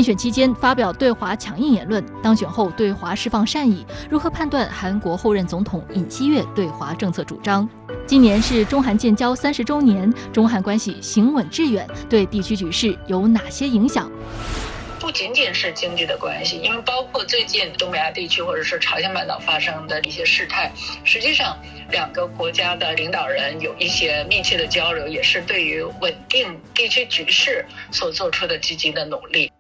选期间发表对华强硬言论，当选后对华释放善意，如何判断韩国后任总统尹锡悦对华政策主张？今年是中韩建交30周年，中韩关系行稳致远，对地区局势有哪些影响？不仅仅是经济的关系，因为包括最近东北亚地区或者是朝鲜半岛发生的一些事态，实际上两个国家的领导人有一些密切的交流，也是对于稳定地区局势所做出的积极的努力。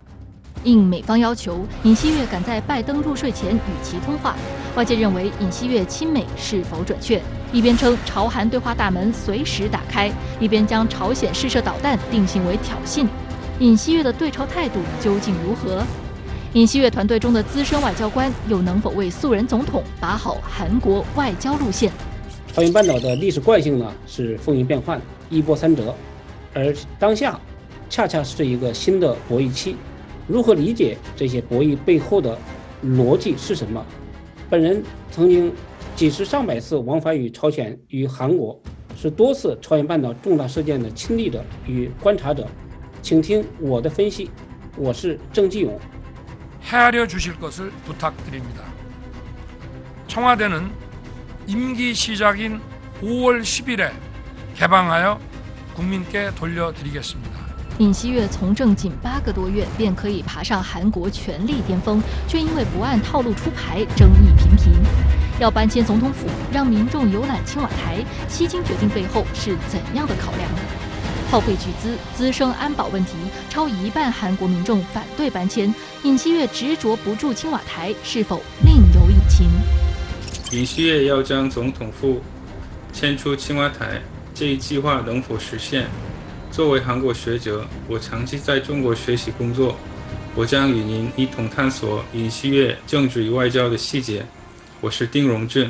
应美方要求，尹锡悦赶在拜登入睡前与其通话。外界认为尹锡悦亲美是否准确？一边称朝韩对话大门随时打开，一边将朝鲜试射导弹定性为挑衅。尹锡悦的对朝态度究竟如何？尹锡悦团队中的资深外交官又能否为素人总统把好韩国外交路线？朝鲜半岛的历史惯性呢是风云变幻、一波三折，而当下恰恰是一个新的博弈期。如何理解这些博弈背后的逻辑是什么？本人曾经几十上百次往返于朝鲜与韩国，是多次朝鲜半岛重大事件的亲历者与观察者。请听我的分析，我是郑继勇。헤아려 주실 것을 부탁드립니다. 청와대는 임기 시작인 5월 10일에 개방하여 국민께 돌려드리겠습니다. 尹锡悦从政仅8个多月，便可以爬上韩国权力巅峰，却因为不按套路出牌，争议频频。要搬迁总统府，让民众游览青瓦台，西京决定背后是怎样的考量？耗费巨资，滋生安保问题，超一半韩国民众反对搬迁。尹锡悦执着不住青瓦台，是否另有隐情？尹锡悦要将总统府迁出青瓦台，这一计划能否实现？作为韩国学者，我长期在中国学习工作，我将与您一同探索尹锡悦政治与外交的细节。我是丁荣俊。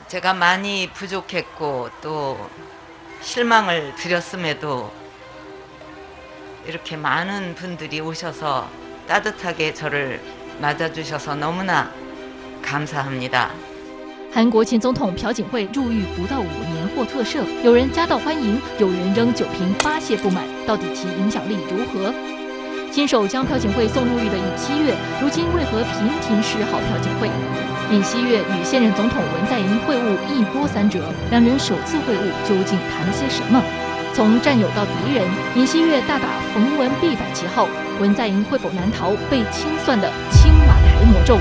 제가 많이 부족했고 또 실망을 드렸음에도 이렇게 많은 분들이 오셔서 따뜻하게 저를 맞아주셔서 너무나 감사합니다. 韩国前总统朴槿惠入狱不到5年获特赦，有人夹道欢迎，有人扔酒瓶发泄不满，到底其影响力如何？亲手将朴槿惠送入狱的尹锡悦，如今为何频频示好朴槿惠？尹锡悦与现任总统文在寅会晤一波三折，两人首次会晤究竟谈了些什么？从战友到敌人，尹锡悦大打逢文必反旗号，文在寅会否难逃被清算的青瓦台魔咒？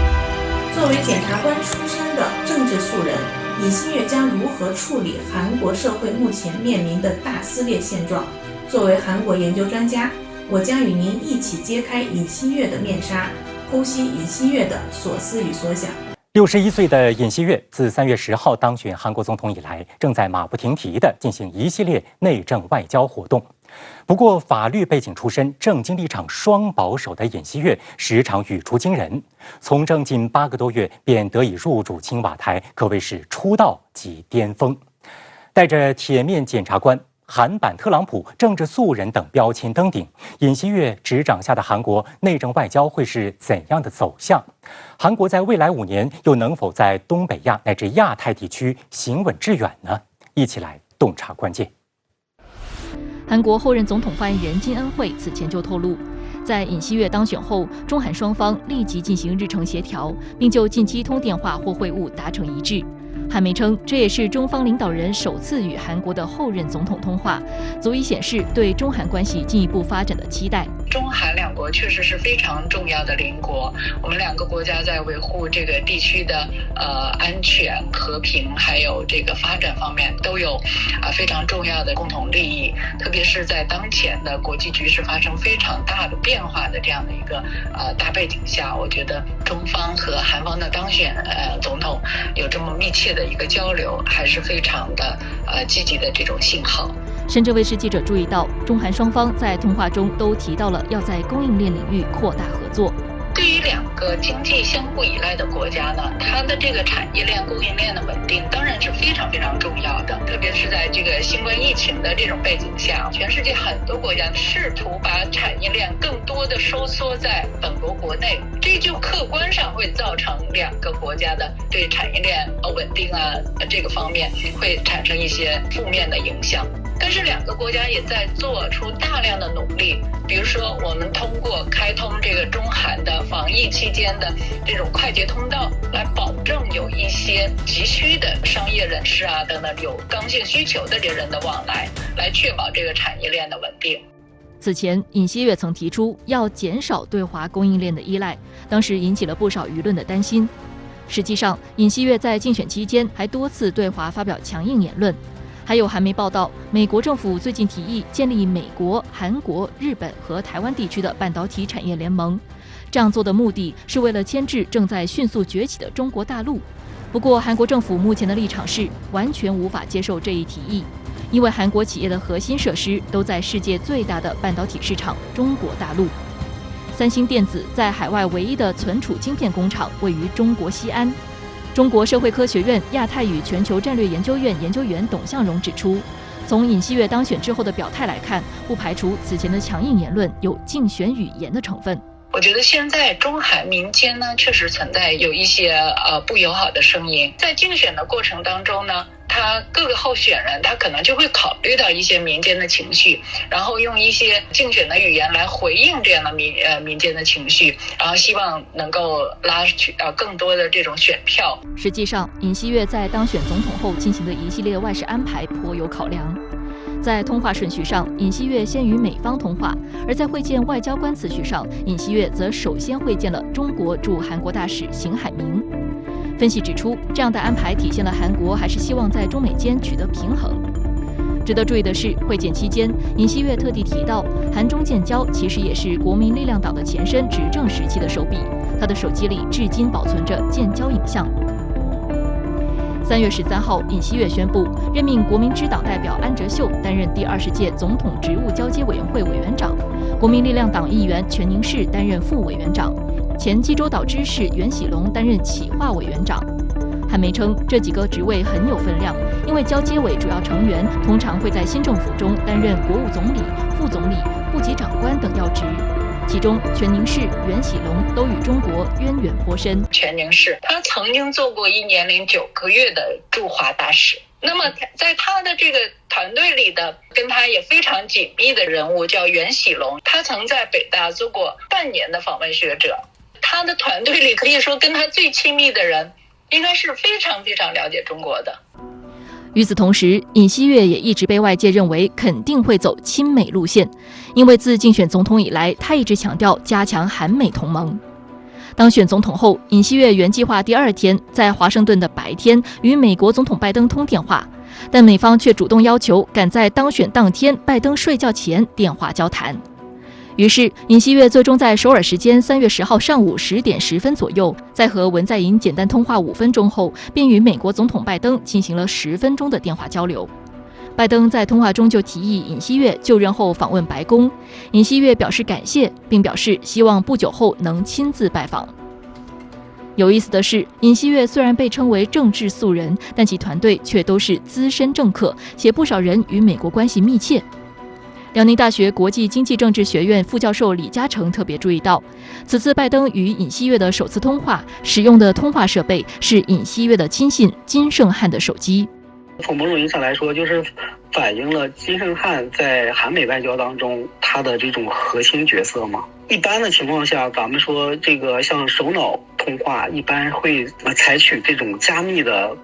作为检察官出身的政治素人，尹锡悦将如何处理韩国社会目前面临的大撕裂现状？作为韩国研究专家，我将与您一起揭开尹锡悦的面纱，剖析尹锡悦的所思与所想。61岁的尹锡悦自3月10号当选韩国总统以来，正在马不停蹄地进行一系列内政外交活动。不过，法律背景出身、政经立场双保守的尹锡悦时常语出惊人，从政近8个多月便得以入主青瓦台，可谓是出道即巅峰。带着铁面检察官、韩版特朗普、政治素人等标签登顶，尹锡悦执掌下的韩国内政外交会是怎样的走向？韩国在未来5年又能否在东北亚乃至亚太地区行稳致远呢？一起来洞察关键。韩国后任总统发言人金恩惠此前就透露，在尹锡悦当选后，中韩双方立即进行日程协调，并就近期通电话或会晤达成一致。韩媒称，这也是中方领导人首次与韩国的后任总统通话，足以显示对中韩关系进一步发展的期待。中韩两国确实是非常重要的邻国，我们两个国家在维护这个地区的安全、和平，还有这个发展方面都有非常重要的共同利益。特别是在当前的国际局势发生非常大的变化的这样的一个大背景下，我觉得中方和韩方的当选总统有这么密切的一个交流，还是非常的积极的这种信号。深圳卫视记者注意到，中韩双方在通话中都提到了要在供应链领域扩大合作。对于两个经济相互依赖的国家呢，它的这个产业链、供应链的稳定当然是非常非常重要的。特别是在这个新冠疫情的这种背景下，全世界很多国家试图把产业链更多的收缩在本国国内，这就客观上会造成两个国家的对产业链稳定这个方面会产生一些负面的影响。但是两个国家也在做出大量的努力，比如说我们通过开通这个中韩的防疫期间的这种快捷通道，来保证有一些急需的商业人士啊等等有刚性需求的这人的往来，来确保这个产业链的稳定。此前，尹锡悦曾提出要减少对华供应链的依赖，当时引起了不少舆论的担心。实际上，尹锡悦在竞选期间还多次对华发表强硬言论。还有韩媒报道，美国政府最近提议建立美国、韩国、日本和台湾地区的半导体产业联盟，这样做的目的是为了牵制正在迅速崛起的中国大陆。不过，韩国政府目前的立场是完全无法接受这一提议，因为韩国企业的核心设施都在世界最大的半导体市场中国大陆。三星电子在海外唯一的存储晶片工厂位于中国西安。中国社会科学院亚太与全球战略研究院研究员董向荣指出，从尹锡悦当选之后的表态来看，不排除此前的强硬言论有竞选语言的成分。我觉得现在中韩民间呢，确实存在有一些不友好的声音，在竞选的过程当中呢，他各个候选人他可能就会考虑到一些民间的情绪，然后用一些竞选的语言来回应这样的民间的情绪，然后希望能够拉取更多的这种选票。实际上，尹锡悦在当选总统后进行的一系列外事安排颇有考量。在通话顺序上，尹锡悦先与美方通话，而在会见外交官次序上，尹锡悦则首先会见了中国驻韩国大使邢海明。分析指出，这样的安排体现了韩国还是希望在中美间取得平衡。值得注意的是，会见期间，尹锡悦特地提到，韩中建交其实也是国民力量党的前身执政时期的手笔，他的手机里至今保存着建交影像。3月13号，尹锡悦宣布任命国民之党代表安哲秀担任第20届总统职务交接委员会委员长，国民力量党议员全宁世担任副委员长，前济州岛知事袁喜龙担任企划委员长。韩媒称，这几个职位很有分量，因为交接委主要成员通常会在新政府中担任国务总理、副总理、部级长官等要职。其中，全宁世、袁喜龙都与中国渊源颇深。全宁世他曾经做过1年零9个月的驻华大使。那么在他的这个团队里的跟他也非常紧密的人物叫袁喜龙，他曾在北大做过半年的访问学者。他的团队里可以说跟他最亲密的人，应该是非常非常了解中国的。与此同时，尹锡悦也一直被外界认为肯定会走亲美路线，因为自竞选总统以来，他一直强调加强韩美同盟。当选总统后，尹锡悦原计划第2天在华盛顿的白天与美国总统拜登通电话，但美方却主动要求赶在当选当天拜登睡觉前电话交谈。于是，尹锡悦最终在首尔时间3月10号上午10点10分左右，在和文在寅简单通话5分钟后，便与美国总统拜登进行了10分钟的电话交流。拜登在通话中就提议尹锡悦就任后访问白宫，尹锡悦表示感谢，并表示希望不久后能亲自拜访。有意思的是，尹锡悦虽然被称为政治素人，但其团队却都是资深政客，且不少人与美国关系密切。辽宁大学国际经济政治学院副教授李嘉诚特别注意到，此次拜登与尹锡悦的首次通话使用的通话设备是尹锡悦的亲信金圣汉的手机。从某种意义上来说，就是反映了金圣汉在韩美外交当中他的这种核心角色嘛。一般的情况下，咱们说这个像首脑通话一般会采取这种加密的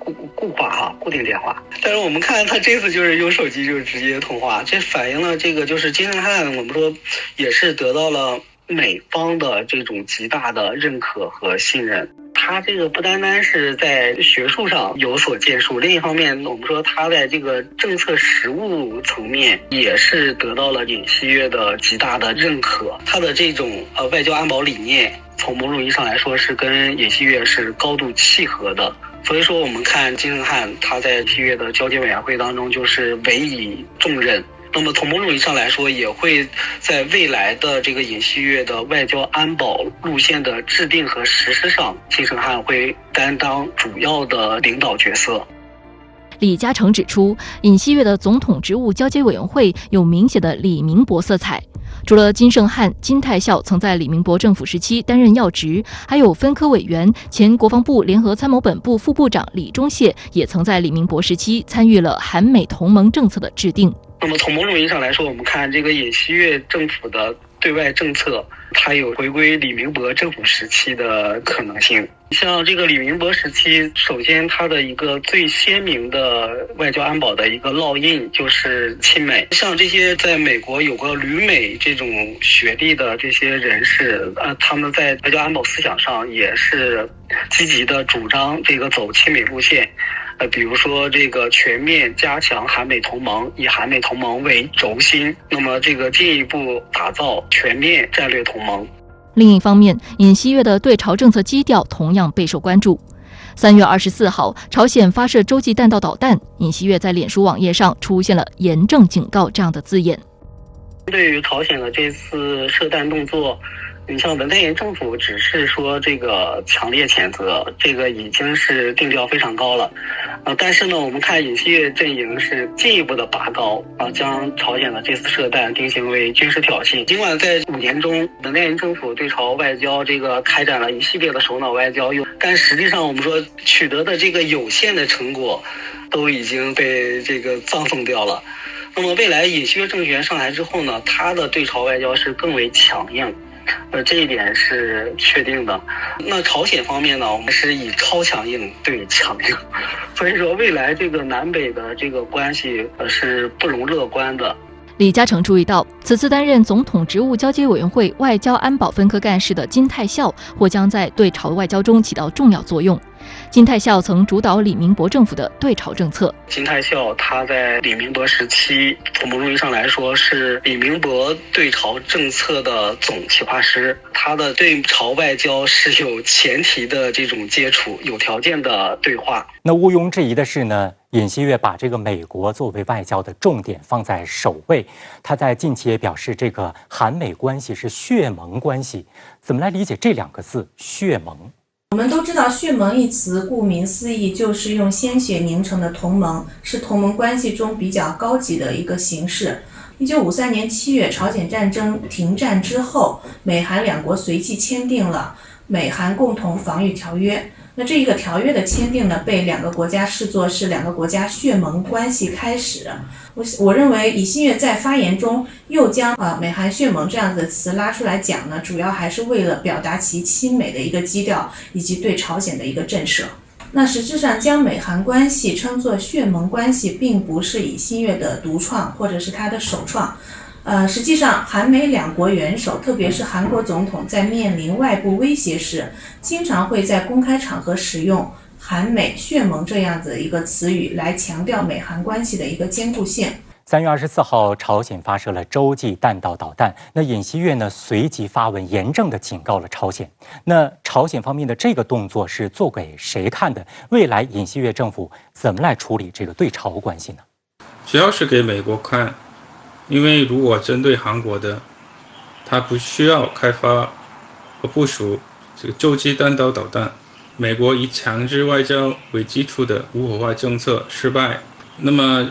固定电话，但是我们看他这次就是用手机就是直接通话，这反映了这个就是金圣汉我们说也是得到了美方的这种极大的认可和信任。他这个不单单是在学术上有所建树，另一方面我们说他在这个政策实务层面也是得到了尹锡悦的极大的认可。他的这种外交安保理念从某种意义上来说是跟尹锡悦是高度契合的。所以说我们看金圣汉他在尹锡悦的交接委员会当中就是委以重任。那么从某种意义上来说，也会在未来的这个尹锡悦的外交安保路线的制定和实施上，金圣汉会担当主要的领导角色。李嘉诚指出，尹锡悦的总统职务交接委员会有明显的李明博色彩。除了金圣汉、金泰孝曾在李明博政府时期担任要职，还有分科委员、前国防部联合参谋本部副部长李忠燮也曾在李明博时期参与了韩美同盟政策的制定。那么从某种意义上来说，我们看这个尹锡悦政府的对外政策，它有回归李明博政府时期的可能性。像这个李明博时期，首先它的一个最鲜明的外交安保的一个烙印就是亲美。像这些在美国有过旅美这种学历的这些人士，他们在外交安保思想上也是积极的主张这个走亲美路线。比如说这个全面加强韩美同盟，以韩美同盟为轴心，那么这个进一步打造全面战略同盟。另一方面，尹锡悦的对朝政策基调同样备受关注。3月24号，朝鲜发射洲际弹道导弹，尹锡悦在脸书网页上出现了严正警告这样的字眼。对于朝鲜的这次射弹动作，你像文在寅政府只是说这个强烈谴责，这个已经是定调非常高了，但是呢，我们看尹锡悦阵营是进一步的拔高将朝鲜的这次射弹定性为军事挑衅。尽管在5年中，文在寅政府对朝外交这个开展了一系列的首脑外交，但实际上我们说取得的这个有限的成果，都已经被这个葬送掉了。那么未来尹锡悦政权上台之后呢，他的对朝外交是更为强硬。这一点是确定的。那朝鲜方面呢，我们是以超强硬对强硬，所以说未来这个南北的这个关系是不容乐观的。李嘉诚注意到，此次担任总统职务交接委员会外交安保分科干事的金泰孝或将在对朝外交中起到重要作用。金泰孝曾主导李明博政府的对朝政策。金泰孝他在李明博时期，从某种意义上来说是李明博对朝政策的总企划师，他的对朝外交是有前提的这种接触，有条件的对话。那毋庸置疑的是呢，尹锡悦把这个美国作为外交的重点放在首位。他在近期也表示，这个韩美关系是血盟关系。怎么来理解这2个字血盟？我们都知道血盟一词顾名思义就是用鲜血凝成的同盟，是同盟关系中比较高级的一个形式。1953年7月朝鲜战争停战之后，美韩两国随即签订了美韩共同防御条约。那这一个条约的签订呢，被2个国家视作是2个国家血盟关系开始。我认为尹锡悦在发言中又将美韩血盟这样子的词拉出来讲呢，主要还是为了表达其亲美的一个基调，以及对朝鲜的一个震慑。那实质上将美韩关系称作血盟关系，并不是尹锡悦的独创，或者是他的首创。实际上韩美两国元首，特别是韩国总统，在面临外部威胁时，经常会在公开场合使用韩美血盟这样子一个词语来强调美韩关系的一个坚固性。3月24号，朝鲜发射了洲际弹道导弹。那尹锡悦呢，随即发文严正地警告了朝鲜。那朝鲜方面的这个动作是做给谁看的？未来尹锡悦政府怎么来处理这个对朝关系呢？主要是给美国看，因为如果针对韩国的，它不需要开发和部署这个洲际弹道导弹。美国以强制外交为基础的无核化政策失败。那么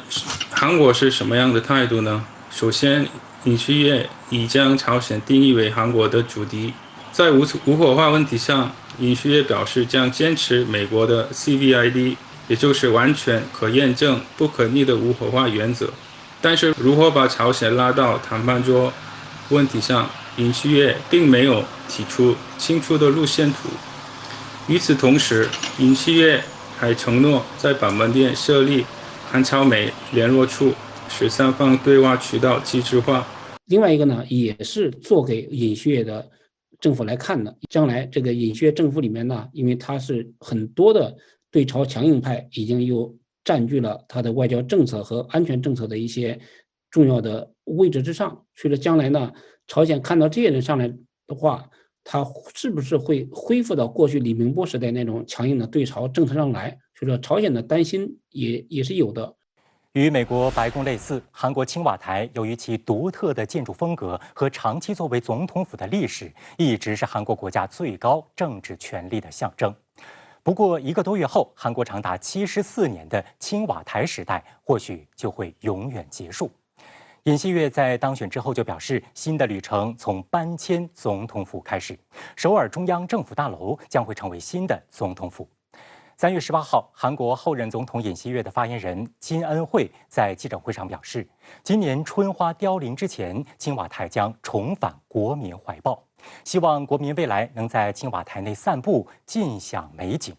韩国是什么样的态度呢？首先，尹锡悦已将朝鲜定义为韩国的主敌。在无核化问题上，尹锡悦表示将坚持美国的 CVID， 也就是完全可验证、不可逆的无核化原则。但是如何把朝鲜拉到谈判桌问题上，尹锡悦并没有提出清楚的路线图。与此同时，尹锡悦还承诺在板门店设立韩朝美联络处，使三方对话渠道机制化。另外一个呢，也是做给尹锡悦的政府来看的。将来这个尹锡悦政府里面呢，因为他是很多的对朝强硬派，已经又占据了他的外交政策和安全政策的一些重要的位置之上。所以说将来呢，朝鲜看到这些人上来的话，他是不是会恢复到过去李明博时代那种强硬的对朝政策上来？所以说朝鲜的担心也是有的。与美国白宫类似，韩国青瓦台由于其独特的建筑风格和长期作为总统府的历史，一直是韩国国家最高政治权力的象征。不过1个多月后，韩国长达74年的青瓦台时代或许就会永远结束。尹锡悦在当选之后就表示，新的旅程从搬迁总统府开始，首尔中央政府大楼将会成为新的总统府。3月18号，韩国后任总统尹锡悦的发言人金恩惠在记者会上表示，今年春花凋零之前，青瓦台将重返国民怀抱，希望国民未来能在青瓦台内散步，尽享美景。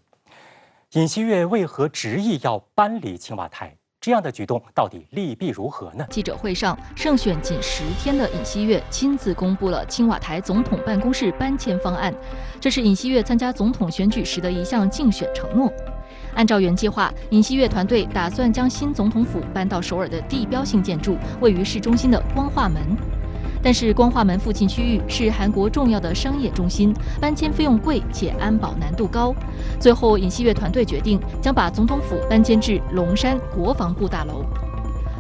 尹锡悦为何执意要搬离青瓦台？这样的举动到底利弊如何呢？记者会上，胜选仅10天的尹锡悦亲自公布了青瓦台总统办公室搬迁方案，这是尹锡悦参加总统选举时的一项竞选承诺。按照原计划，尹锡悦团队打算将新总统府搬到首尔的地标性建筑，位于市中心的光化门。但是光化门附近区域是韩国重要的商业中心，搬迁费用贵且安保难度高。最后，尹锡悦团队决定将把总统府搬迁至龙山国防部大楼。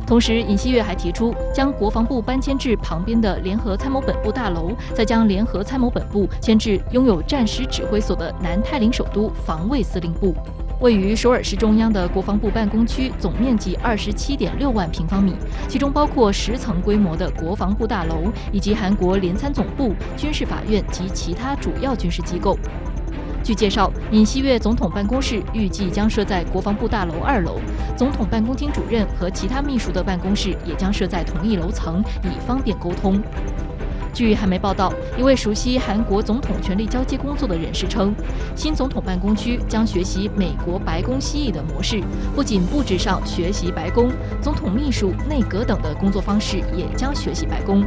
同时，尹锡悦还提出将国防部搬迁至旁边的联合参谋本部大楼，再将联合参谋本部迁至拥有战时指挥所的南泰林首都防卫司令部。位于首尔市中央的国防部办公区总面积27.6万平方米，其中包括10层规模的国防部大楼，以及韩国联参总部、军事法院及其他主要军事机构。据介绍，尹锡悦总统办公室预计将设在国防部大楼2楼，总统办公厅主任和其他秘书的办公室也将设在同一楼层，以方便沟通。据韩媒报道，一位熟悉韩国总统权力交接工作的人士称，新总统办公区将学习美国白宫西翼的模式，不仅布置上学习白宫，总统秘书、内阁等的工作方式也将学习白宫。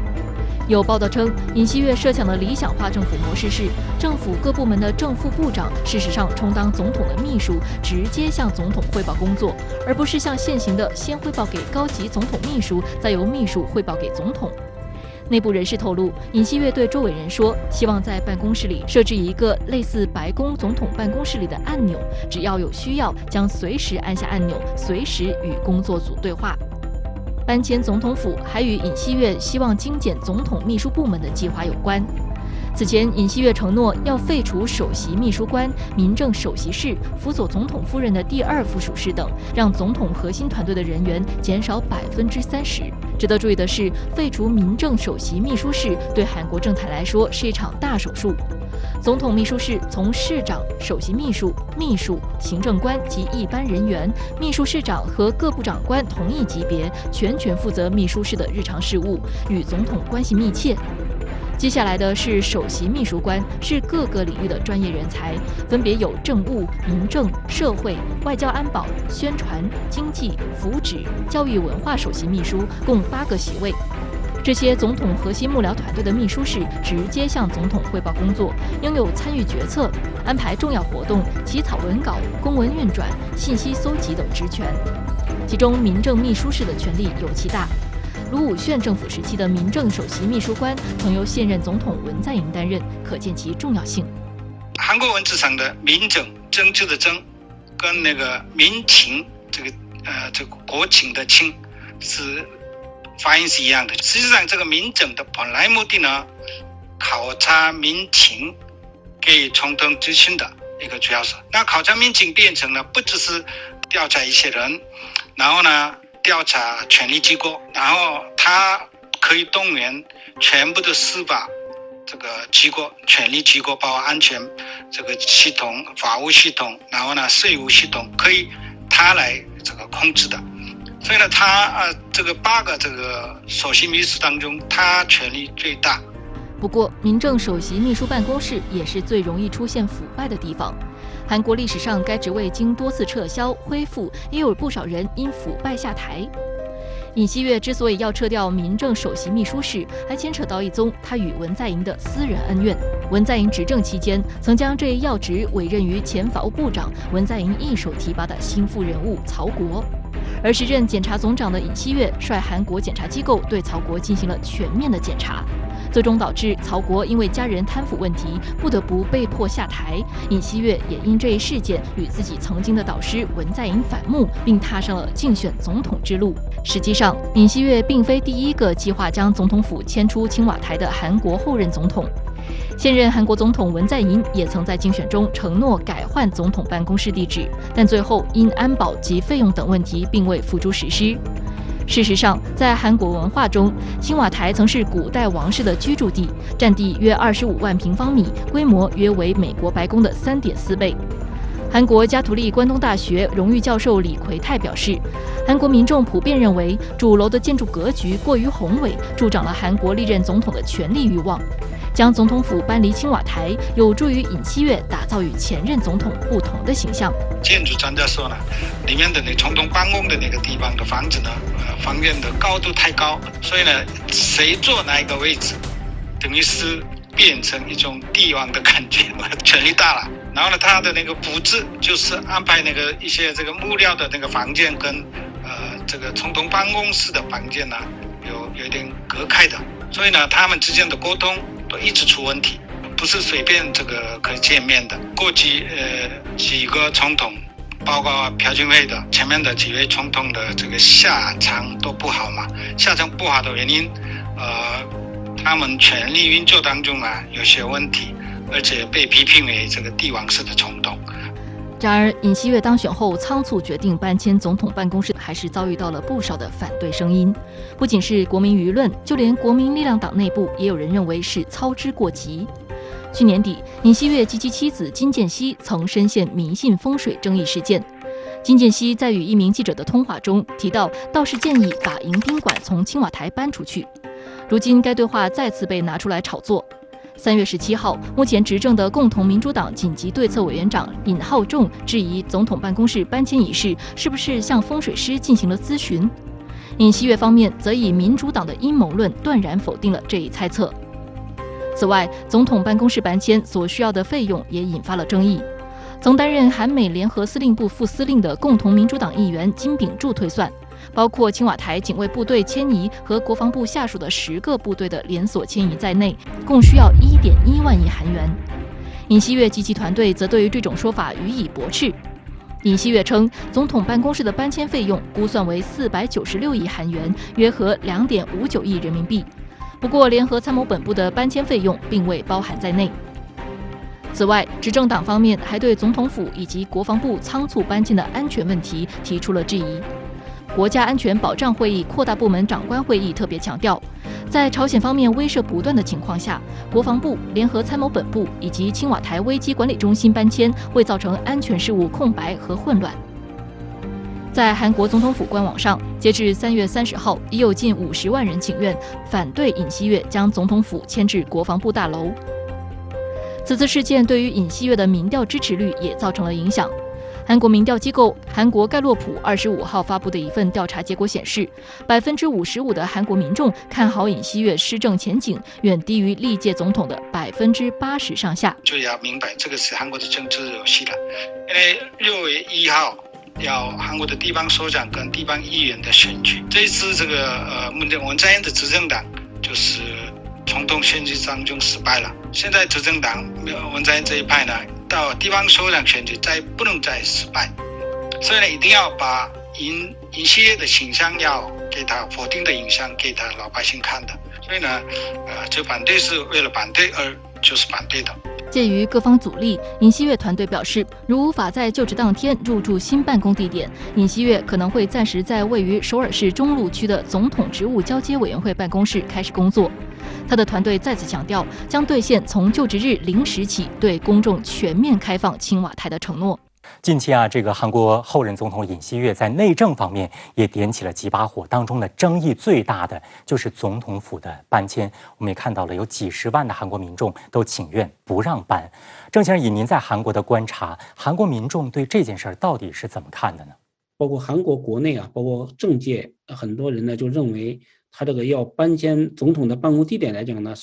有报道称，尹锡悦设想的理想化政府模式是，政府各部门的正副部长事实上充当总统的秘书，直接向总统汇报工作，而不是像现行的先汇报给高级总统秘书，再由秘书汇报给总统。内部人士透露，尹锡悦对周围人说，希望在办公室里设置一个类似白宫总统办公室里的按钮，只要有需要，将随时按下按钮，随时与工作组对话。搬迁总统府还与尹锡悦希望精简总统秘书部门的计划有关。此前，尹锡悦承诺要废除首席秘书官、民政首席室、辅佐总统夫人的第2附属室等，让总统核心团队的人员减少30%。值得注意的是，废除民政首席秘书室对韩国政坛来说是一场大手术。总统秘书室从室长、首席秘书、秘书、行政官及一般人员、秘书室长和各部长官同一级别，全权负责秘书室的日常事务，与总统关系密切。接下来的是首席秘书官，是各个领域的专业人才，分别有政务、民政、社会、外交安保、宣传、经济、福祉、教育文化首席秘书，共8个席位。这些总统核心幕僚团队的秘书室直接向总统汇报工作，拥有参与决策、安排重要活动、起草文稿、公文运转、信息搜集等职权。其中，民政秘书室的权力尤其大。卢武铉政府时期的民政首席秘书官曾由现任总统文在寅担任，可见其重要性。韩国文字上的民政，政治的政，跟那个民情这个国情的情是发音是一样的。实际上，这个民政的本来目的呢，考察民情给总统执行的一个主要是。那考察民情变成了不只是调查一些人，然后呢调查权力机构，然后他可以动员全部的司法这个机构、权力机构，包括安全这个系统、法务系统，然后呢税务系统，可以他来这个控制的。所以呢，他这个8个这个首席秘书当中，他权力最大。不过，民政首席秘书办公室也是最容易出现腐败的地方。韩国历史上该职位经多次撤销、恢复，也有不少人因腐败下台。尹锡悦之所以要撤掉民政首席秘书室，还牵扯到一宗他与文在寅的私人恩怨。文在寅执政期间，曾将这一要职委任于前法务部长文在寅一手提拔的心腹人物曹国。而时任检察总长的尹锡悦率韩国检察机构对曹国进行了全面的检查，最终导致曹国因为家人贪腐问题不得不被迫下台。尹锡悦也因这一事件与自己曾经的导师文在寅反目，并踏上了竞选总统之路。实际上，尹锡悦并非第一个计划将总统府迁出青瓦台的韩国后任总统。现任韩国总统文在寅也曾在竞选中承诺改换总统办公室地址，但最后因安保及费用等问题并未付诸实施。事实上，在韩国文化中，青瓦台曾是古代王室的居住地，占地约25万平方米，规模约为美国白宫的3.4倍。韩国加图利关东大学荣誉教授李奎泰表示，韩国民众普遍认为主楼的建筑格局过于宏伟，助长了韩国历任总统的权力欲望。将总统府搬离青瓦台，有助于尹锡悦打造与前任总统不同的形象。建筑专家说呢，里面的那总统办公的那个地方的房子呢，房间的高度太高，所以呢，谁坐哪一个位置，等于是变成一种帝王的感觉，权力大了。然后呢，他的那个布置就是安排那个一些这个幕僚的那个房间跟这个总统办公室的房间呢，有点隔开的，所以呢，他们之间的沟通都一直出问题，不是随便这个可以见面的。过去几个总统，包括朴槿惠的前面的几位总统的这个下场都不好嘛。下场不好的原因，他们权力运作当中啊有些问题，而且被批评为这个帝王式的总统。然而，尹锡悦当选后仓促决定搬迁总统办公室，还是遭遇到了不少的反对声音。不仅是国民舆论，就连国民力量党内部也有人认为是操之过急。去年底，尹锡悦及其妻子金建熙曾深陷迷信风水争议事件。金建熙在与一名记者的通话中提到，倒是建议把迎宾馆从青瓦台搬出去。如今，该对话再次被拿出来炒作。3月17号，目前执政的共同民主党紧急对策委员长尹浩仲质疑总统办公室搬迁一事是不是向风水师进行了咨询。尹锡悦方面则以民主党的阴谋论断然否定了这一猜测。此外，总统办公室搬迁所需要的费用也引发了争议。曾担任韩美联合司令部副司令的共同民主党议员金炳柱推算，包括青瓦台警卫部队迁移和国防部下属的10个部队的连锁迁移在内，共需要1.1万亿韩元。尹锡悦及其团队则对于这种说法予以驳斥。尹锡悦称，总统办公室的搬迁费用估算为496亿韩元，约合2.59亿人民币。不过，联合参谋本部的搬迁费用并未包含在内。此外，执政党方面还对总统府以及国防部仓促搬迁的安全问题提出了质疑。国家安全保障会议扩大部门长官会议特别强调，在朝鲜方面威慑不断的情况下，国防部、联合参谋本部以及青瓦台危机管理中心搬迁会造成安全事务空白和混乱。在韩国总统府官网上，截至3月30号，已有近50万人请愿反对尹锡悦将总统府迁至国防部大楼。此次事件对于尹锡悦的民调支持率也造成了影响。韩国民调机构韩国盖洛普25号发布的一份调查结果显示，55%的韩国民众看好尹锡悦施政前景，远低于历届总统的80%上下。就要明白，这个是韩国的政治游戏了。因为6月1号要韩国的地方首长跟地方议员的选举，这一次这个文在寅的执政党就是总统选举当中失败了。现在执政党文在寅这一派呢，到地方首长选举不能再失败，所以呢，一定要把尹锡悦的形象要给他否定的影响给他老百姓看的。所以呢，这反对是为了反对而就是反对的。鉴于各方阻力，尹锡悦团队表示，如无法在就职当天入住新办公地点，尹锡悦可能会暂时在位于首尔市中路区的总统职务交接委员会办公室开始工作。他的团队再次强调，将兑现从就职日0时起对公众全面开放青瓦台的承诺。近期这个韩国后任总统尹锡悦在内政方面也点起了几把火，当中的争议最大的就是总统府的搬迁。我们也看到了有几十万的韩国民众都请愿不让搬。郑先生，以您在韩国的观察，韩国民众对这件事到底是怎么看的呢？包括韩国国内包括政界很多人呢就认为，他这个要搬迁总统的办公地点来讲呢，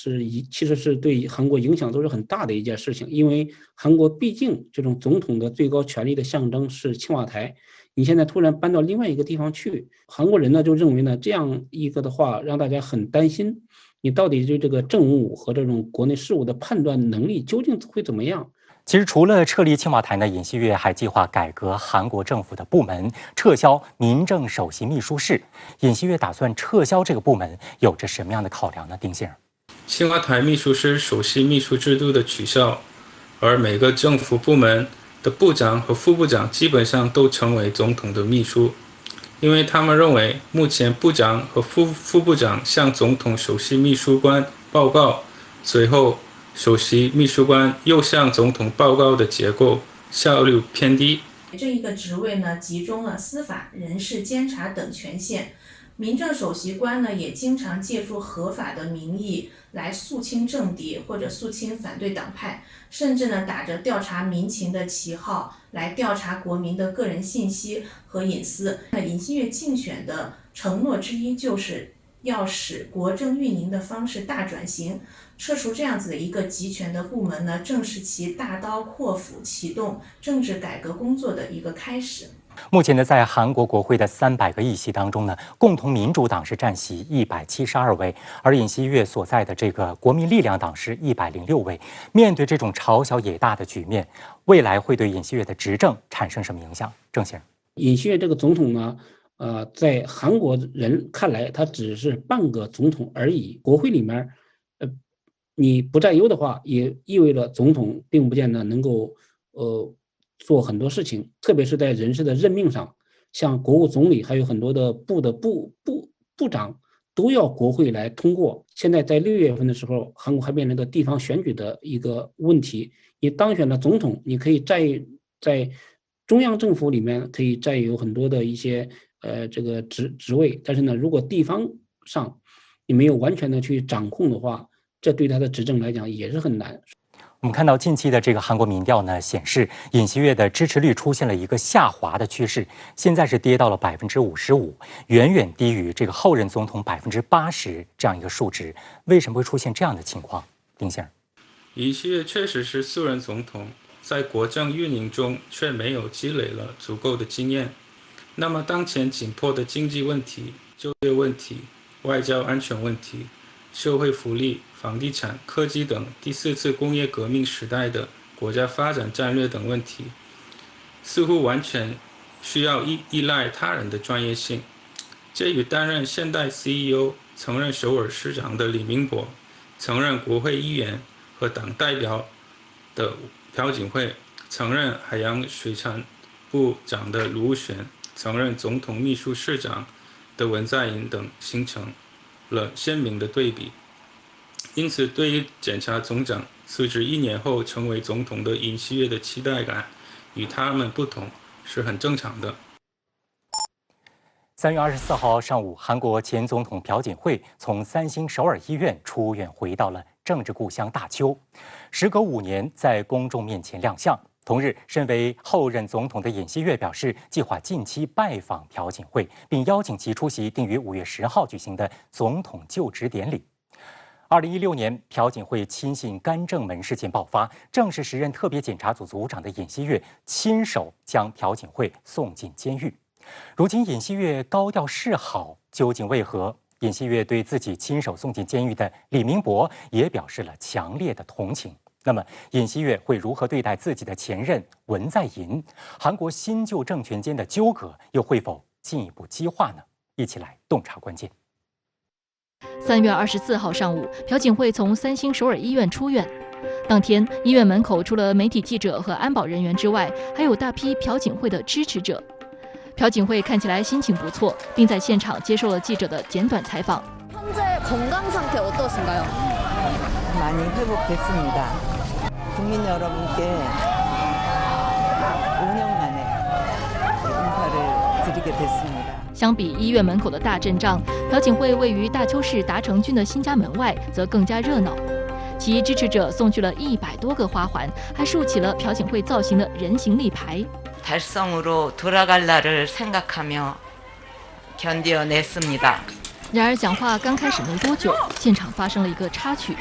其实是对韩国影响都是很大的一件事情。因为韩国毕竟这种总统的最高权力的象征是青瓦台，你现在突然搬到另外一个地方去，韩国人呢就认为呢，这样一个的话让大家很担心，你到底对这个政务和这种国内事务的判断能力究竟会怎么样。其实除了撤离青瓦台呢，尹锡悦还计划改革韩国政府的部门，撤销民政首席秘书室。尹锡悦打算撤销这个部门，有着什么样的考量呢？丁先生，青瓦台秘书室首席秘书制度的取消，而每个政府部门的部长和副部长基本上都成为总统的秘书，因为他们认为目前部长和副部长向总统首席秘书官报告，随后首席秘书官又向总统报告的结构效率偏低。这一个职位呢，集中了司法、人事监察等权限。民政首席官呢，也经常借助合法的名义来肃清政敌或者肃清反对党派，甚至呢，打着调查民情的旗号来调查国民的个人信息和隐私。那尹锡悦竞选的承诺之一就是要使国政运营的方式大转型，撤除这样子的一个集权的部门呢，正是其大刀阔斧启动政治改革工作的一个开始。目前呢，在韩国国会的300个议席当中呢，共同民主党是占席172位，而尹锡悦所在的这个国民力量党是106位。面对这种朝小野大的局面，未来会对尹锡悦的执政产生什么影响？郑先生，尹锡悦这个总统呢，在韩国人看来，他只是半个总统而已。国会里面，你不占优的话，也意味着总统并不见得能够做很多事情，特别是在人事的任命上，像国务总理还有很多的部长都要国会来通过。现在在6月份的时候，韩国还面临着地方选举的一个问题。你当选了总统，你可以在中央政府里面可以占有很多的一些这个职位，但是呢，如果地方上你没有完全的去掌控的话，这对他的执政来讲也是很难。我们看到近期的这个韩国民调呢，显示尹锡悦的支持率出现了一个下滑的趋势，现在是跌到了55%，远远低于这个后任总统80%这样一个数值。为什么会出现这样的情况？丁先生，尹锡悦确实是素人总统，在国政运营中却没有积累了足够的经验。那么当前紧迫的经济问题、就业问题、外交安全问题、社会福利、房地产、科技等第4次工业革命时代的国家发展战略等问题，似乎完全需要依赖他人的专业性。这与担任现代 CEO、曾任首尔市长的李明博、曾任国会议员和党代表的朴槿惠、曾任海洋水产部长的卢武铉、曾任总统秘书室长的文在寅等形成了鲜明的对比。因此，对于检察总长辞职1年后成为总统的尹锡悦的期待感与他们不同，是很正常的。3月24号上午，韩国前总统朴槿惠从三星首尔医院出院，回到了政治故乡大邱。时隔5年，在公众面前亮相。同日，身为后任总统的尹锡悦表示，计划近期拜访朴槿惠，并邀请其出席定于5月10号举行的总统就职典礼。2016年，朴槿惠亲信干政门事件爆发，正是时任特别检察组组长的尹锡悦亲手将朴槿惠送进监狱。如今尹锡悦高调示好，究竟为何？尹锡悦对自己亲手送进监狱的李明博也表示了强烈的同情。那么，尹锡悦会如何对待自己的前任文在寅？韩国新旧政权间的纠葛又会否进一步激化呢？一起来洞察关键。3月24号上午，朴槿惠从三星首尔医院出院。当天，医院门口除了媒体记者和安保人员之外，还有大批朴槿惠的支持者。朴槿惠看起来心情不错，并在现场接受了记者的简短采访。 현재건강상태어떠신가요? 많이 회복됐습니다. 국민 여러분께 5년 만에 인사를 드리게 됐습니다. 相比医院门口的大阵仗，朴槿惠位于大邱市达成郡的新家门外则更加热闹。其支持者送去了100多个花环，还竖起了朴槿惠造型的人形立牌。 달성으로 돌아갈 날을 생각하며 견뎌냈습니다. 然而，讲话刚开始没多久，现场发生了一个插曲。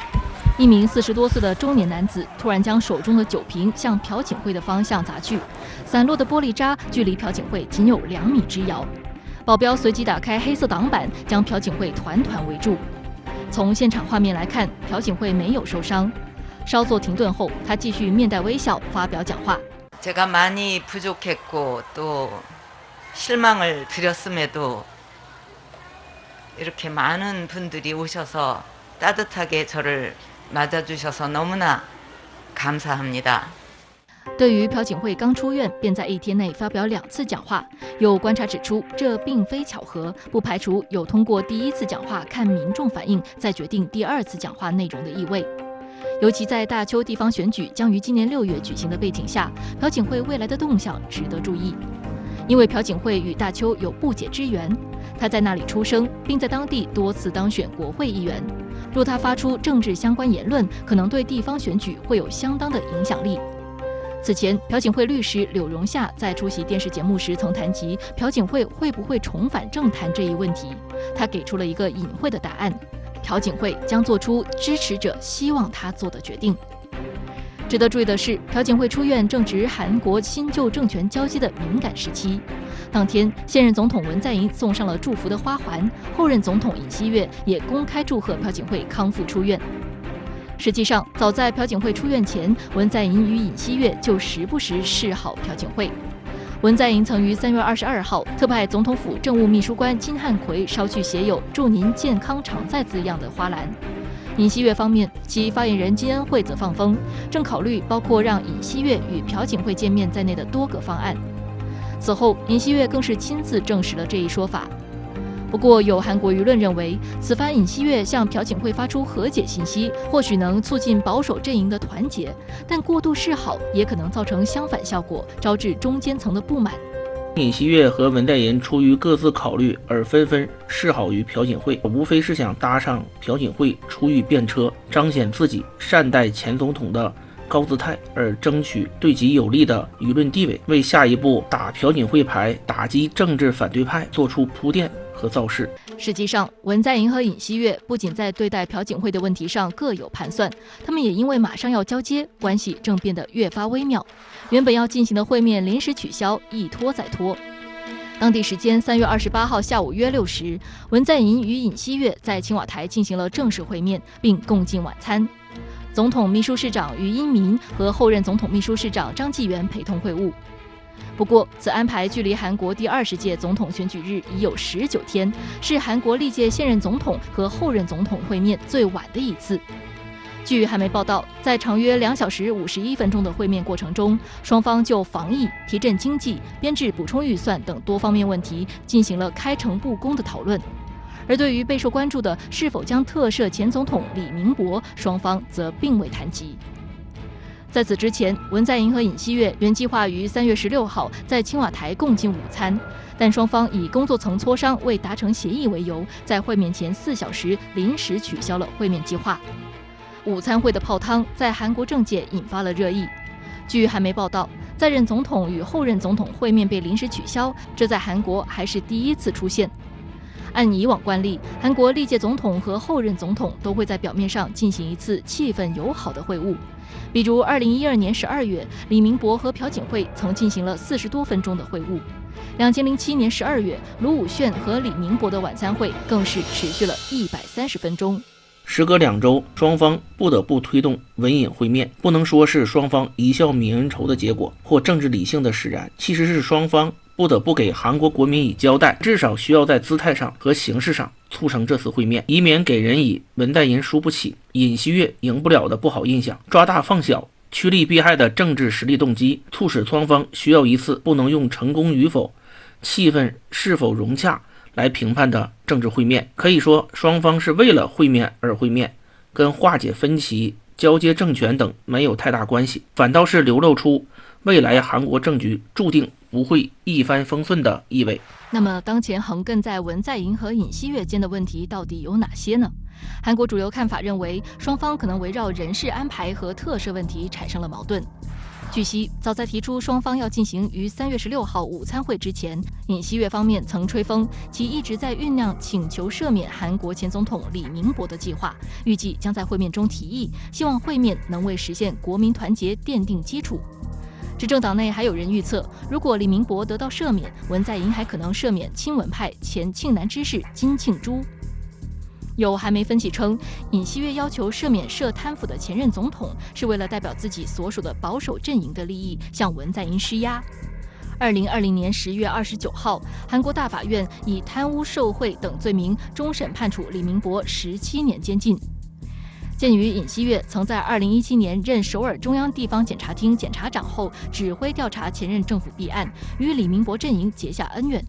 一名40多岁的中年男子突然将手中的酒瓶向朴槿惠的方向砸去，散落的玻璃渣距离朴槿惠仅有2米之遥。保镖随即打开黑色挡板，将朴槿惠团团围住。从现场画面来看，朴槿惠没有受伤。稍作停顿后，他继续面带微笑发表讲话。 제가 많이 부족했고 또 실망을 드렸음에도 이렇게 많은 분들이 오셔서 따뜻하게 저를 맞아주셔서 너무나 감사합니다. 对于朴槿惠刚出院便在1天内发表2次讲话，有观察指出，这并非巧合，不排除有通过第1次讲话看民众反应，再决定第2次讲话内容的意味。尤其在大邱地方选举将于今年6月举行的背景下，朴槿惠未来的动向值得注意。因为朴槿惠与大邱有不解之缘，他在那里出生，并在当地多次当选国会议员。若他发出政治相关言论，可能对地方选举会有相当的影响力。此前，朴槿惠律师柳荣夏在出席电视节目时曾谈及朴槿惠会不会重返政坛这一问题，他给出了一个隐晦的答案：朴槿惠将做出支持者希望他做的决定。值得注意的是，朴槿惠出院正值韩国新旧政权交接的敏感时期。当天，现任总统文在寅送上了祝福的花环，后任总统尹锡悦也公开祝贺朴槿惠康复出院。实际上，早在朴槿惠出院前，文在寅与尹锡悦就时不时示好朴槿惠。文在寅曾于3月22号特派总统府政务秘书官金汉奎捎去写有“祝您健康常在”字样的花篮。尹锡悦方面，其发言人金恩惠则放风，正考虑包括让尹锡悦与朴槿惠见面在内的多个方案。此后，尹锡悦更是亲自证实了这一说法。不过，有韩国舆论认为，此番尹锡悦向朴槿惠发出和解信息，或许能促进保守阵营的团结，但过度示好也可能造成相反效果，招致中间层的不满。尹锡悦和文在寅出于各自考虑而纷纷示好于朴槿惠，无非是想搭上朴槿惠出狱便车，彰显自己善待前总统的高姿态，而争取对其有利的舆论地位，为下一步打朴槿惠牌、打击政治反对派做出铺垫和造势。实际上，文在寅和尹锡悦不仅在对待朴槿惠的问题上各有盘算，他们也因为马上要交接，关系正变得越发微妙。原本要进行的会面临时取消，一拖再拖。当地时间3月28号下午约6时，文在寅与尹锡悦在青瓦台进行了正式会面，并共进晚餐。总统秘书室长于英民和后任总统秘书室长张纪元陪同会晤。不过，此安排距离韩国第20届总统选举日已有19天，是韩国历届现任总统和后任总统会面最晚的一次。据韩媒报道，在长约2小时51分钟的会面过程中，双方就防疫、提振经济、编制补充预算等多方面问题进行了开诚布公的讨论。而对于备受关注的是否将特赦前总统李明博，双方则并未谈及。在此之前，文在寅和尹锡悦原计划于3月16号在青瓦台共进午餐，但双方以工作层磋商未达成协议为由，在会面前4小时临时取消了会面计划。午餐会的泡汤在韩国政界引发了热议。据韩媒报道，在任总统与后任总统会面被临时取消，这在韩国还是第一次出现。按以往惯例，韩国历届总统和后任总统都会在表面上进行一次气氛友好的会晤。比如2012年12月，李明博和朴槿惠曾进行了40多分钟的会晤。2007年12月，卢武铉和李明博的晚餐会更是持续了130分钟。时隔2周，双方不得不推动文尹会面，不能说是双方一笑泯恩仇的结果或政治理性的使然，其实是双方不得不给韩国国民以交代，至少需要在姿态上和形式上促成这次会面，以免给人以文在寅输不起、尹锡悦赢不了的不好印象。抓大放小、趋利避害的政治实力动机，促使双方需要一次不能用成功与否、气氛是否融洽来评判的政治会面。可以说，双方是为了会面而会面，跟化解分歧、交接政权等没有太大关系，反倒是流露出未来韩国政局注定不会一帆风顺的意味。那么，当前横亘在文在寅和尹锡悦间的问题到底有哪些呢？韩国主流看法认为，双方可能围绕人事安排和特赦问题产生了矛盾。据悉，早在提出双方要进行于3月16号午餐会之前，尹锡悦方面曾吹风，其一直在酝酿请求赦免韩国前总统李明博的计划，预计将在会面中提议，希望会面能为实现国民团结奠定基础。执政党内还有人预测，如果李明博得到赦免，文在寅还可能赦免亲文派前庆南知事金庆洙。有韩媒分析称，尹锡悦要求赦免涉贪腐的前任总统，是为了代表自己所属的保守阵营的利益，向文在寅施压。2020年10月29号，韩国大法院以贪污受贿等罪名终审判处李明博17年监禁。鉴于尹锡悦曾在2017年任首尔中央地方检察厅检察长后，指挥调查前任政府弊案，与李明博阵营结下恩怨。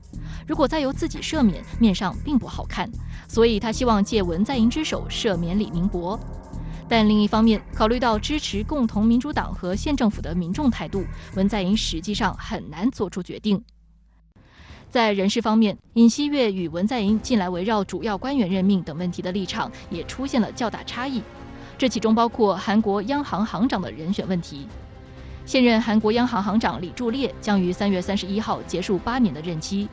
如果再由自己赦免，面上并不好看，所以他希望借文在寅之手赦免李明博。但另一方面，考虑到支持共同民主党和县政府的民众态度，文在寅实际上很难做出决定。在人事方面，尹锡悦与文在寅近来围绕主要官员任命等问题的立场也出现了较大差异，这其中包括韩国央行行长的人选问题。现任韩国央行行长李柱烈将于3月31号结束8年的任期。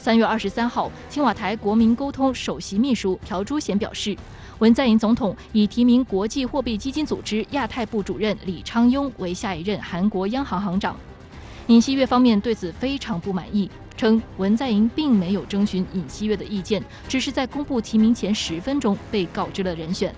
3月23号，青瓦台国民沟通首席秘书朴珠贤表示，文在寅总统已提名国际货币基金组织亚太部主任李昌镛为下一任韩国央行行长。尹锡悦方面对此非常不满意，称文在寅并没有征询尹锡悦的意见，只是在公布提名前10分钟被告知了人选。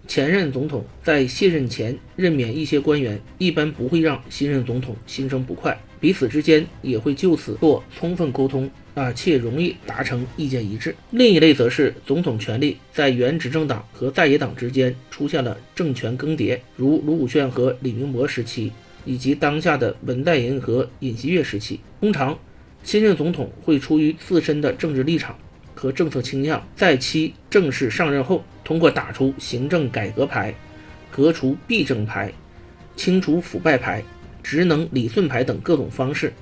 前任总统在卸任前任免一些官员，一般不会让新任总统心生不快，彼此之间也会就此做充分沟通，且容易达成意见一致。另一类则是总统权力在原执政党和在野党之间出现了政权更迭，如卢武铉和李明博时期，以及当下的文在寅和尹锡悦时期。通常新任总统会出于自身的政治立场和政策倾向，在其正式上任后，通过打出行政改革牌、革除弊政牌、清除腐败牌、职能理顺牌等各种方式，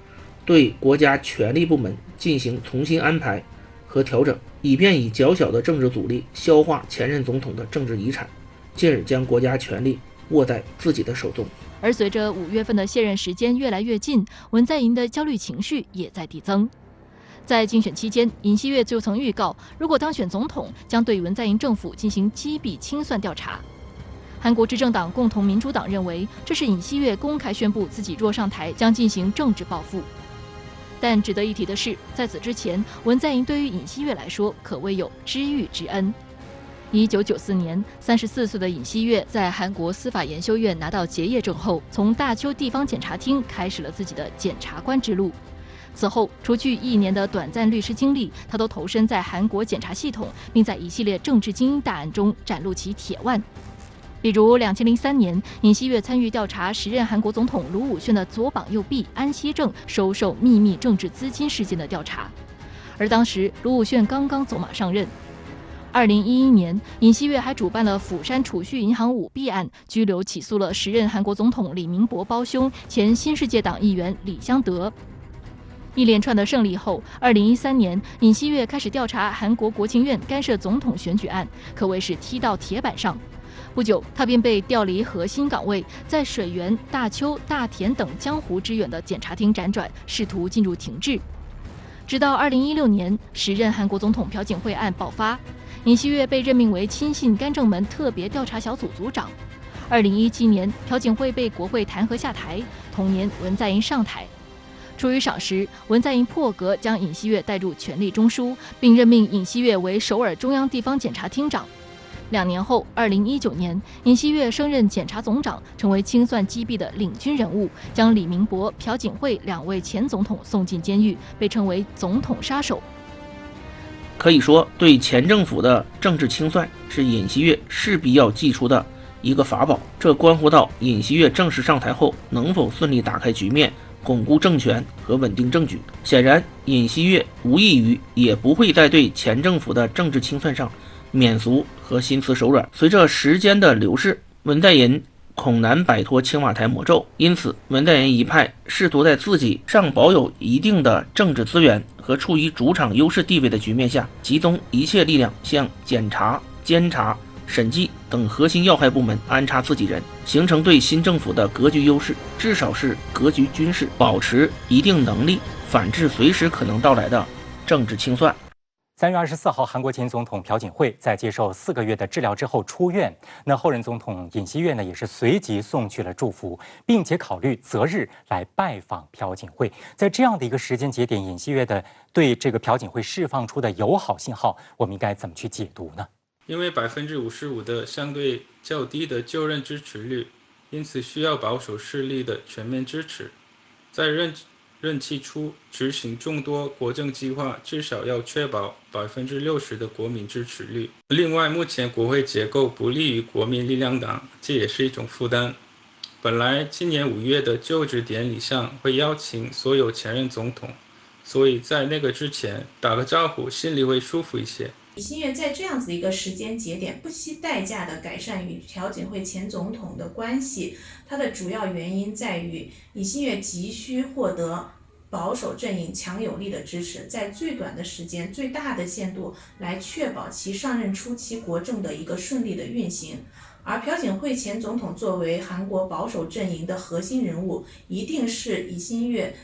对国家权力部门进行重新安排和调整，以便以较小的政治阻力消化前任总统的政治遗产，进而将国家权力握在自己的手中。而随着5月份的卸任时间越来越近，文在寅的焦虑情绪也在递增。在竞选期间，尹锡悦就曾预告，如果当选总统，将对文在寅政府进行击毙清算调查。韩国执政党共同民主党认为，这是尹锡悦公开宣布自己若上台将进行政治报复。但值得一提的是，在此之前，文在寅对于尹锡悦来说可谓有知遇之恩。1994年，34岁的尹锡悦在韩国司法研修院拿到结业证后，从大邱地方检察厅开始了自己的检察官之路。此后，除去1年的短暂律师经历，他都投身在韩国检察系统，并在一系列政治精英大案中展露其铁腕。比如2003年，尹锡悦参与调查时任韩国总统卢武铉的左膀右臂安锡正收受秘密政治资金事件的调查，而当时卢武铉刚刚走马上任。2011年，尹锡悦还主办了釜山储蓄银行舞弊案，拘留起诉了时任韩国总统李明博胞兄、前新世界党议员李相德。一连串的胜利后，2013年，尹锡悦开始调查韩国国情院干涉总统选举案，可谓是踢到铁板上。不久，他便被调离核心岗位，在水源、大邱、大田等江湖之远的检察厅辗转，试图进入停滞。直到2016年，时任韩国总统朴槿惠案爆发，尹锡悦被任命为亲信干政门特别调查小组组长。2017年，朴槿惠被国会弹劾下台，同年文在寅上台。出于赏识，文在寅破格将尹锡悦带入权力中枢，并任命尹锡悦为首尔中央地方检察厅长。2年后，2019年，尹锡悦升任检察总长，成为清算击毙的领军人物，将李明博、朴槿惠2位前总统送进监狱，被称为总统杀手。可以说，对前政府的政治清算是尹锡悦势必要祭出的一个法宝，这关乎到尹锡悦正式上台后能否顺利打开局面，巩固政权和稳定政局。显然，尹锡悦无异于也不会在对前政府的政治清算上免俗和心慈手软。随着时间的流逝，文在寅恐难摆脱青瓦台魔咒，因此文在寅一派试图在自己尚保有一定的政治资源和处于主场优势地位的局面下，集中一切力量向检察、监察、审计等核心要害部门安插自己人，形成对新政府的格局优势，至少是格局军事，保持一定能力反制随时可能到来的政治清算。3月24号，韩国前总统朴槿惠在接受4个月的治疗之后出院。那后任总统尹锡悦呢，也是随即送去了祝福，并且考虑择日来拜访朴槿惠。在这样的一个时间节点，尹锡悦的对这个朴槿惠释放出的友好信号，我们应该怎么去解读呢？因为55%的相对较低的就任支持率，因此需要保守势力的全面支持。在任期初执行众多国政计划，至少要确保60%的国民支持率。另外，目前国会结构不利于国民力量党，这也是一种负担。本来今年5月的就职典礼上会邀请所有前任总统，所以在那个之前打个招呼，心里会舒服一些。李新月在这样子一个时间节点，不惜代价的改善与朴槿惠前总统的关系，它的主要原因在于李新月急需获得保守阵营强有力的支持，在最短的时间、最大的限度来确保其上任初期国政的一个顺利的运行。而朴槿惠前总统作为韩国保守阵营的核心人物，一定是李新月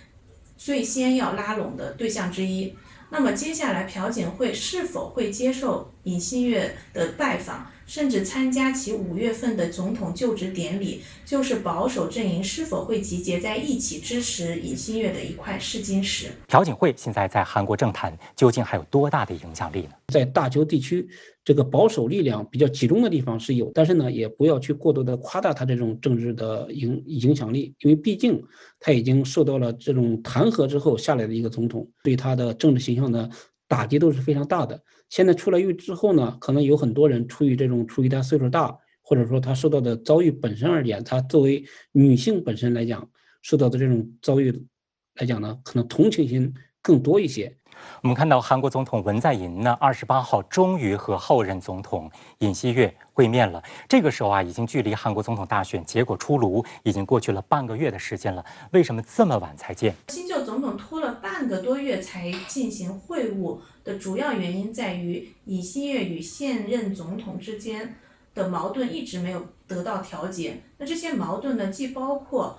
最先要拉拢的对象之一。那么接下来朴槿惠是否会接受尹锡悦的拜访，甚至参加其5月份的总统就职典礼，就是保守阵营是否会集结在一起支持尹锡悦的一块试金石。朴槿惠现在在韩国政坛究竟还有多大的影响力呢？在大邱地区，这个保守力量比较集中的地方是有，但是呢，也不要去过多的夸大他这种政治的影响力，因为毕竟他已经受到了这种弹劾之后下来的一个总统，对他的政治形象的打击都是非常大的。现在出来狱之后呢，可能有很多人出于他岁数大，或者说他受到的遭遇本身而言，他作为女性本身来讲，受到的这种遭遇来讲呢，可能同情心更多一些。我们看到韩国总统文在寅呢，28号终于和后任总统尹锡悦会面了。这个时候啊，已经距离韩国总统大选结果出炉已经过去了半个月的时间了。为什么这么晚才见？新旧总统拖了半个多月才进行会晤的主要原因在于，尹锡悦与现任总统之间的矛盾一直没有得到调节。那这些矛盾呢，既包括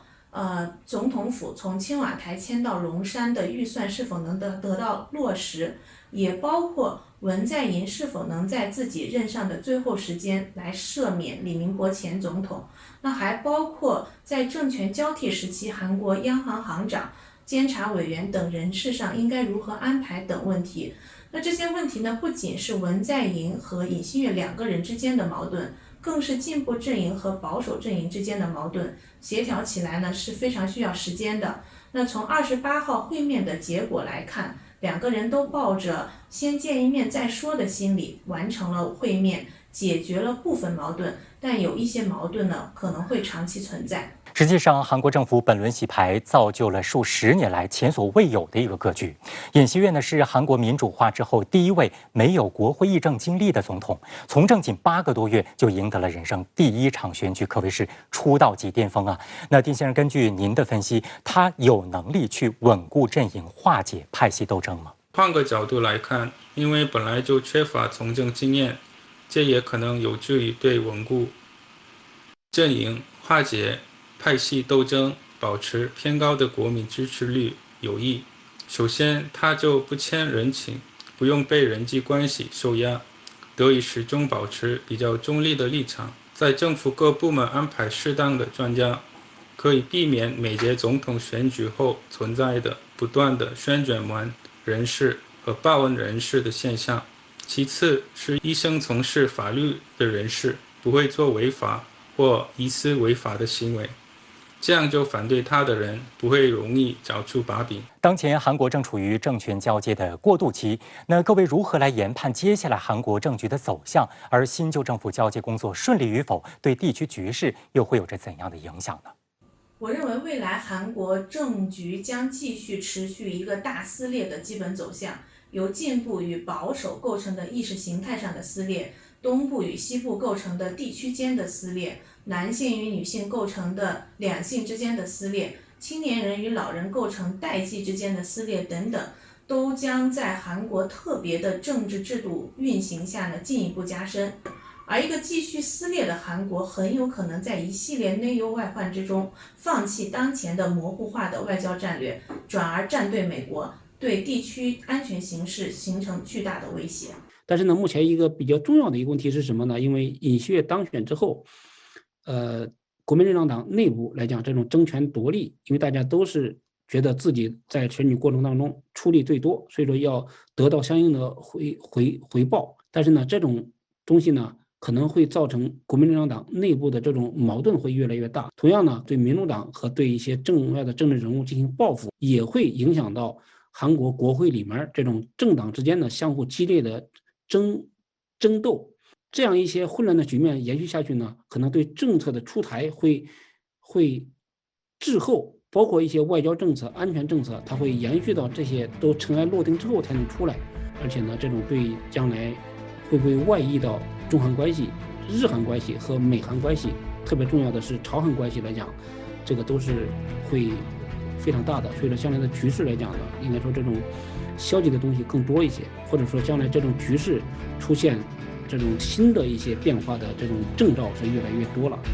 总统府从青瓦台迁到龙山的预算是否能得到落实，也包括文在寅是否能在自己任上的最后时间来赦免李明博前总统，那还包括在政权交替时期韩国央行行长、监察委员等人事上应该如何安排等问题。那这些问题呢，不仅是文在寅和尹锡悦两个人之间的矛盾，更是进步阵营和保守阵营之间的矛盾，协调起来呢是非常需要时间的。那从28号会面的结果来看，两个人都抱着先见一面再说的心理完成了会面，解决了部分矛盾，但有一些矛盾呢可能会长期存在。实际上，韩国政府本轮洗牌造就了数10年来前所未有的一个格局。尹锡悦呢是韩国民主化之后第一位没有国会议政经历的总统，从政仅8个多月就赢得了人生第1场选举，可谓是出道即巅峰啊。那丁先生，根据您的分析，他有能力去稳固阵营、化解派系斗争吗？换个角度来看，因为本来就缺乏从政经验，这也可能有助于对稳固阵营、化解派系斗争、保持偏高的国民支持率有益。首先，他就不欠人情，不用被人际关系受压，得以始终保持比较中立的立场。在政府各部门安排适当的专家，可以避免每届总统选举后存在的不断的宣传完人士和报恩人士的现象。其次是一生从事法律的人士不会做违法或疑似违法的行为，这样就反对他的人不会容易找出把柄。当前韩国正处于政权交接的过渡期，那各位如何来研判接下来韩国政局的走向？而新旧政府交接工作顺利与否，对地区局势又会有着怎样的影响呢？我认为未来韩国政局将继续持续一个大撕裂的基本走向，由进步与保守构成的意识形态上的撕裂，东部与西部构成的地区间的撕裂，男性与女性构成的两性之间的撕裂，青年人与老人构成代际之间的撕裂等等，都将在韩国特别的政治制度运行下呢进一步加深。而一个继续撕裂的韩国很有可能在一系列内忧外患之中放弃当前的模糊化的外交战略，转而站队美国，对地区安全形势形成巨大的威胁。但是呢，目前一个比较重要的一个问题是什么呢？因为尹锡悦当选之后，国民政党内部来讲，这种争权夺利，因为大家都是觉得自己在选举过程当中出力最多，所以说要得到相应的回报。但是呢，这种东西呢，可能会造成国民政党内部的这种矛盾会越来越大。同样呢，对民主党和对一些重要的政治人物进行报复，也会影响到韩国国会里面这种政党之间的相互激烈的争斗。这样一些混乱的局面延续下去呢，可能对政策的出台会滞后，包括一些外交政策、安全政策，它会延续到这些都尘埃落定之后才能出来。而且呢，这种对将来会不会外溢到中韩关系、日韩关系和美韩关系？特别重要的是朝韩关系来讲，这个都是会非常大的。所以说，将来的局势来讲呢，应该说这种消极的东西更多一些，或者说将来这种局势出现这种新的一些变化的这种征兆是越来越多了。